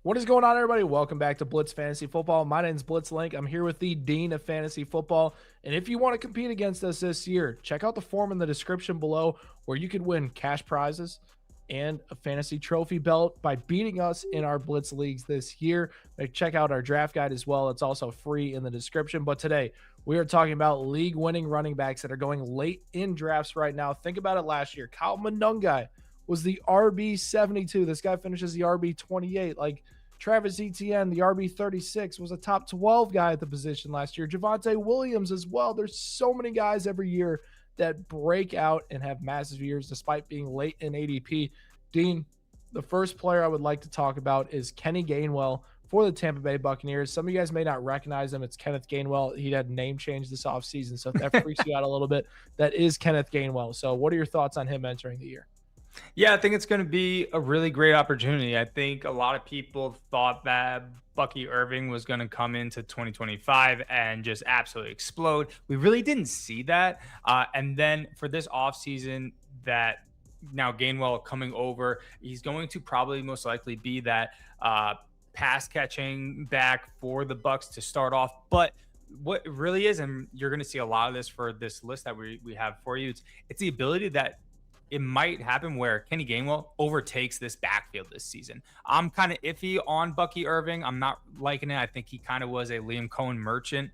What is going on, everybody? Welcome back to Blitz Fantasy Football. My name is Blitz Link. I'm here with the Dean of Fantasy Football. And if you want to compete against us this year, check out the form in the description below where you could win cash prizes and a fantasy trophy belt by beating us in our Blitz leagues this year. Check out our draft guide as well. It's also free in the description. But today, we are talking about league-winning running backs that are going late in drafts right now. Think about it last year. Kyle Monungai was the RB 72. This guy finishes the RB 28. Like Travis Etienne, the RB 36, was a top 12 guy at the position last year. Javonte Williams as well. There's so many guys every year that break out and have massive years despite being late in ADP. Dean, the first player I would like to talk about is Kenny Gainwell for the Tampa Bay Buccaneers. Some of you guys may not recognize him. It's Kenneth Gainwell. He had a name change this offseason, so if that freaks you out a little bit, that is Kenneth Gainwell. So what are your thoughts on him entering the year? Yeah, I think it's going to be a really great opportunity. I think a lot of people thought that Bucky Irving was going to come into 2025 and just absolutely explode. We really didn't see that. And then for this offseason, that now Gainwell coming over, he's going to probably most likely be that pass catching back for the Bucks to start off. But what it really is, and you're going to see a lot of this for this list that we have for you, it's the ability that it might happen where Kenny Gainwell overtakes this backfield this season. I'm kind of iffy on Bucky Irving. I'm not liking it. I think he kind of was a Liam Cohen merchant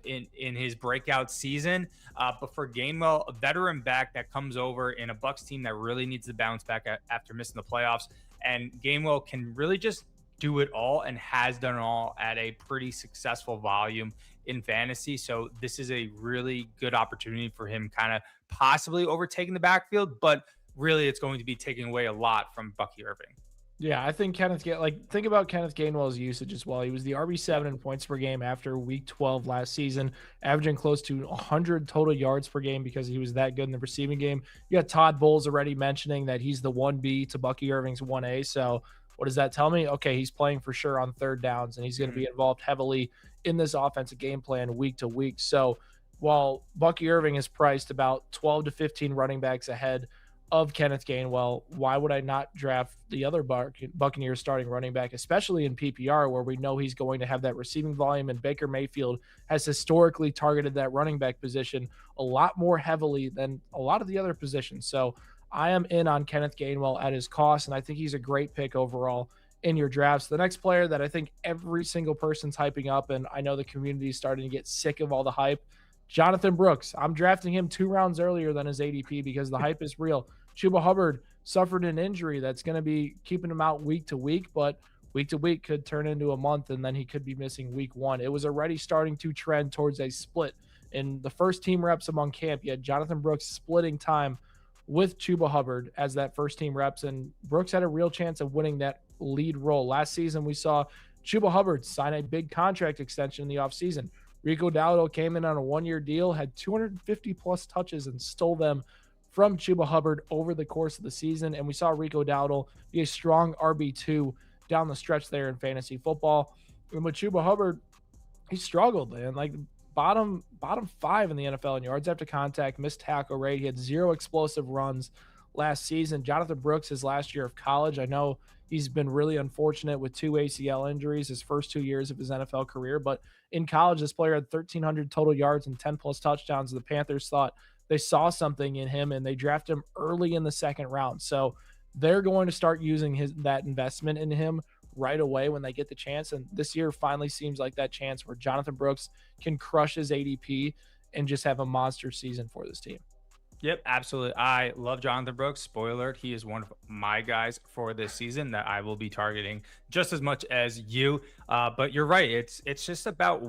in his breakout season. But for Gainwell, a veteran back that comes over in a Bucks team that really needs to bounce back after missing the playoffs, and Gainwell can really just do it all and has done it all at a pretty successful volume in fantasy. So this is a really good opportunity for him kind of possibly overtaking the backfield, but really it's going to be taking away a lot from Bucky Irving. Yeah, I think think about Kenneth Gainwell's usage as well. He was the RB7 in points per game after week 12 last season, averaging close to 100 total yards per game because he was that good in the receiving game. You got Todd Bowles already mentioning that he's the 1B to Bucky Irving's 1A. So what does that tell me? Okay, he's playing for sure on third downs, and he's going to be involved heavily in this offensive game plan week to week. So while Bucky Irving is priced about 12 to 15 running backs ahead of Kenneth Gainwell, why would I not draft the other Buccaneers starting running back, especially in PPR, where we know he's going to have that receiving volume, and Baker Mayfield has historically targeted that running back position a lot more heavily than a lot of the other positions. So I am in on Kenneth Gainwell at his cost, and I think he's a great pick overall in your drafts. The next player that I think every single person's hyping up, and I know the community is starting to get sick of all the hype, Jonathan Brooks. I'm drafting him 2 rounds earlier than his ADP because the hype is real. Chuba Hubbard suffered an injury that's going to be keeping him out week to week, but week to week could turn into a month, and then he could be missing week 1. It was already starting to trend towards a split. In the first team reps among camp, you had Jonathan Brooks splitting time with Chuba Hubbard as that first team reps, and Brooks had a real chance of winning that lead role. Last season, we saw Chuba Hubbard sign a big contract extension in the offseason. Rico Dowdle came in on a 1-year deal, had 250 plus touches, and stole them from Chuba Hubbard over the course of the season. And we saw Rico Dowdle be a strong RB2 down the stretch there in fantasy football. And with Chuba Hubbard, he struggled, man. Like bottom 5 in the NFL in yards after contact, missed tackle rate. He had 0 explosive runs last season. Jonathan Brooks, his last year of college, I know he's been really unfortunate with 2 ACL injuries his first 2 years of his NFL career, but in college, this player had 1,300 total yards and 10 plus touchdowns. The Panthers thought they saw something in him, and they drafted him early in the second round. So they're going to start using that investment in him right away when they get the chance. And this year finally seems like that chance where Jonathan Brooks can crush his ADP and just have a monster season for this team. Yep, absolutely. I love Jonathan Brooks. Spoiler alert, he is one of my guys for this season that I will be targeting just as much as you. But you're right. It's just about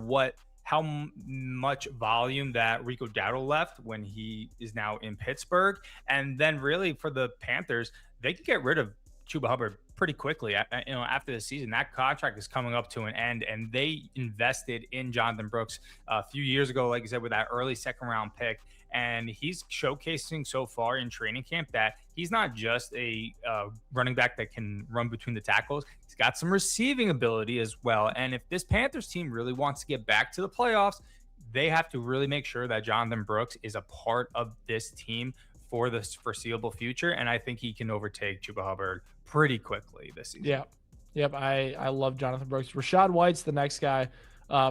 how much volume that Rico Dowdle left when he is now in Pittsburgh. And then really for the Panthers, they could get rid of Chuba Hubbard pretty quickly. After the season, that contract is coming up to an end, and they invested in Jonathan Brooks a few years ago, like you said, with that early second round pick. And he's showcasing so far in training camp that he's not just a running back that can run between the tackles. He's got some receiving ability as well. And if this Panthers team really wants to get back to the playoffs, they have to really make sure that Jonathan Brooks is a part of this team for the foreseeable future. And I think he can overtake Chuba Hubbard pretty quickly this season. Yeah. Yep, I love Jonathan Brooks. Rashad White's the next guy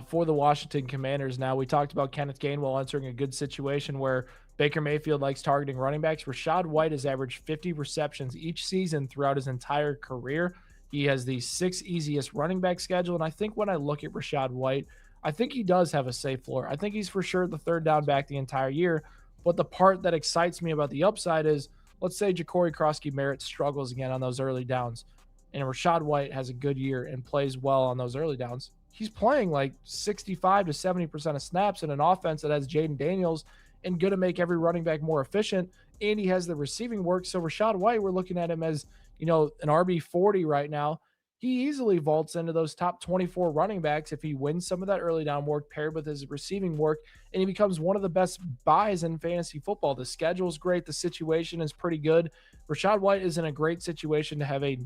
for the Washington Commanders. Now, we talked about Kenneth Gainwell entering a good situation where Baker Mayfield likes targeting running backs. Rashad White has averaged 50 receptions each season throughout his entire career. He has the sixth easiest running back schedule. And I think when I look at Rashad White, I think he does have a safe floor. I think he's for sure the third down back the entire year. But the part that excites me about the upside is, let's say Ja'Cory Krosky-Merritt struggles again on those early downs and Rashad White has a good year and plays well on those early downs. He's playing like 65 to 70% of snaps in an offense that has Jaden Daniels and going to make every running back more efficient. And he has the receiving work. So Rashad White, we're looking at him as, an RB40 right now. He easily vaults into those top 24 running backs if he wins some of that early down work paired with his receiving work, and he becomes one of the best buys in fantasy football. The schedule's great. The situation is pretty good. Rashad White is in a great situation to have a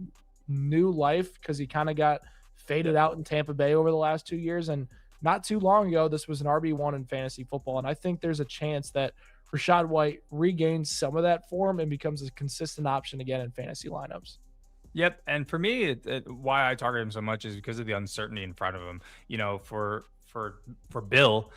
new life because he kind of got faded out in Tampa Bay over the last 2 years. And not too long ago, this was an RB1 in fantasy football. And I think there's a chance that Rashad White regains some of that form and becomes a consistent option again in fantasy lineups. Yep, and for me, why I target him so much is because of the uncertainty in front of him. For Bill,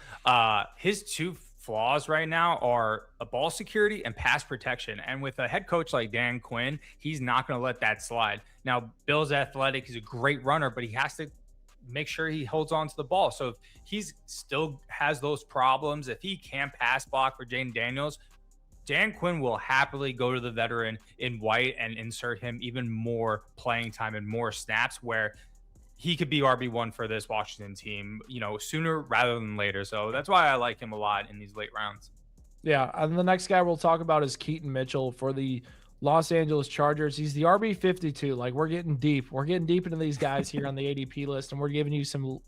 his two flaws right now are a ball security and pass protection. And with a head coach like Dan Quinn, he's not going to let that slide. Now, Bill's athletic; he's a great runner, but he has to make sure he holds on to the ball. So if he's still has those problems, if he can't pass block for Jaden Daniels, Dan Quinn will happily go to the veteran in White and insert him even more playing time and more snaps where he could be RB1 for this Washington team, sooner rather than later. So that's why I like him a lot in these late rounds. Yeah. And the next guy we'll talk about is Keaton Mitchell for the Los Angeles Chargers. He's the RB52. Like, we're getting deep. We're getting deep into these guys here on the ADP list, and we're giving you some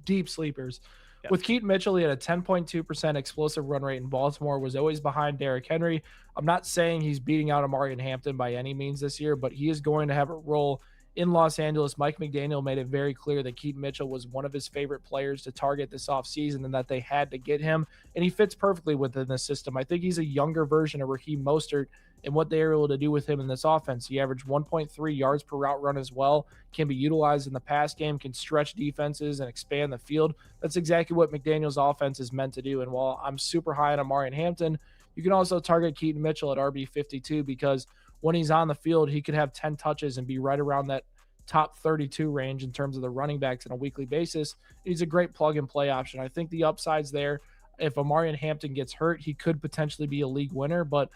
deep sleepers. Yep. With Keaton Mitchell, he had a 10.2% explosive run rate in Baltimore, was always behind Derrick Henry. I'm not saying he's beating out Amari and Hampton by any means this year, but he is going to have a role in Los Angeles. Mike McDaniel made it very clear that Keaton Mitchell was one of his favorite players to target this offseason and that they had to get him, and he fits perfectly within the system. I think he's a younger version of Raheem Mostert and what they were able to do with him in this offense. He averaged 1.3 yards per route run as well, can be utilized in the pass game, can stretch defenses and expand the field. That's exactly what McDaniel's offense is meant to do. And while I'm super high on Amari and Hampton, you can also target Keaton Mitchell at RB52 because when he's on the field, he could have 10 touches and be right around that top 32 range in terms of the running backs on a weekly basis. He's a great plug and play option. I think the upside's there. If Amari and Hampton gets hurt, he could potentially be a league winner, but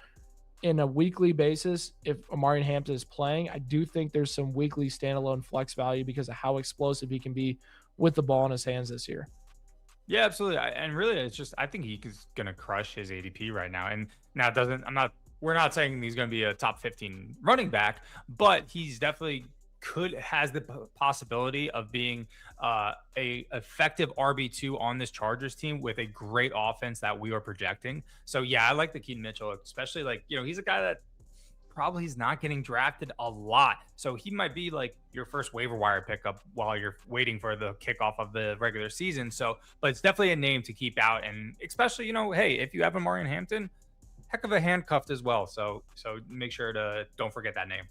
in a weekly basis, if Amari Hampton is playing, I do think there's some weekly standalone flex value because of how explosive he can be with the ball in his hands this year. Yeah, absolutely. And really, it's just, I think he's going to crush his ADP right now. And now we're not saying he's going to be a top 15 running back, but he's definitely has the possibility of being a effective RB2 on this Chargers team with a great offense that we are projecting. So yeah, I like the Keaton Mitchell, especially he's a guy that probably is not getting drafted a lot. So he might be like your first waiver wire pickup while you're waiting for the kickoff of the regular season. So, but it's definitely a name to keep out. And especially, hey, if you have Amari Hampton, heck of a handcuffed as well. So make sure to don't forget that name.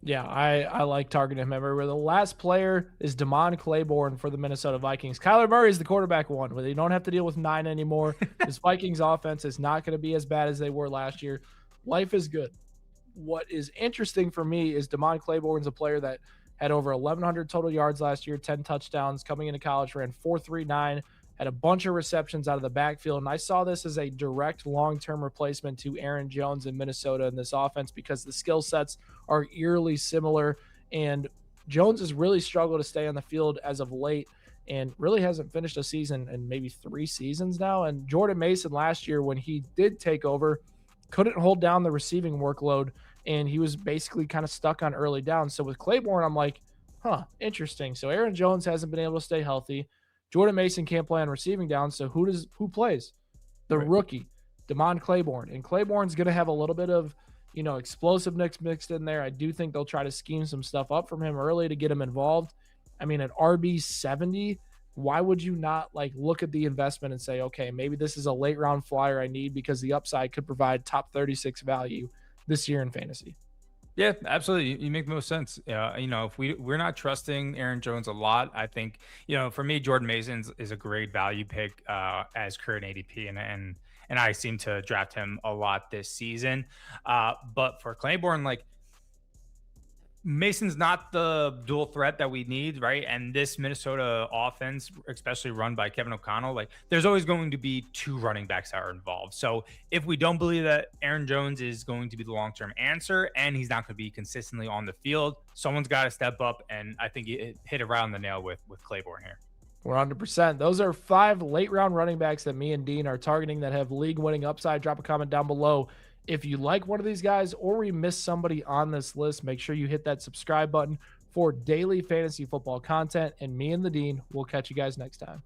Yeah, I like targeting him everywhere. The last player is Damon Claiborne for the Minnesota Vikings. Kyler Murray is the quarterback one, where they don't have to deal with 9 anymore. This Vikings offense is not going to be as bad as they were last year. Life is good. What is interesting for me is Damon Claiborne's a player that had over 1,100 total yards last year, 10 touchdowns. Coming into college, ran 4.39, had a bunch of receptions out of the backfield. And I saw this as a direct long-term replacement to Aaron Jones in Minnesota in this offense because the skill sets are eerily similar. And Jones has really struggled to stay on the field as of late and really hasn't finished a season in maybe 3 seasons now. And Jordan Mason last year, when he did take over, couldn't hold down the receiving workload, and he was basically kind of stuck on early downs. So with Claiborne, I'm like, interesting. So Aaron Jones hasn't been able to stay healthy. Jordan Mason can't play on receiving down, so who plays? The rookie, Damon Claiborne. And Claiborne's going to have a little bit of, explosiveness mixed in there. I do think they'll try to scheme some stuff up from him early to get him involved. I mean, at RB70, why would you not look at the investment and say, okay, maybe this is a late round flyer I need because the upside could provide top 36 value this year in fantasy? Yeah, absolutely. You make the most sense. If we're not trusting Aaron Jones a lot, I think for me, Jordan Mason is a great value pick as current ADP, and I seem to draft him a lot this season. But for Claiborne, like Mason's not the dual threat that we need, right? And this Minnesota offense, especially run by Kevin O'Connell, like there's always going to be two running backs that are involved. So if we don't believe that Aaron Jones is going to be the long-term answer and he's not going to be consistently on the field, someone's got to step up. And I think it hit around the nail with Claiborne here. 100%. Those are 5 late round running backs that me and Dean are targeting that have league winning upside. Drop a comment down below if you like one of these guys or we missed somebody on this list. Make sure you hit that subscribe button for daily fantasy football content. And me and the Dean will catch you guys next time.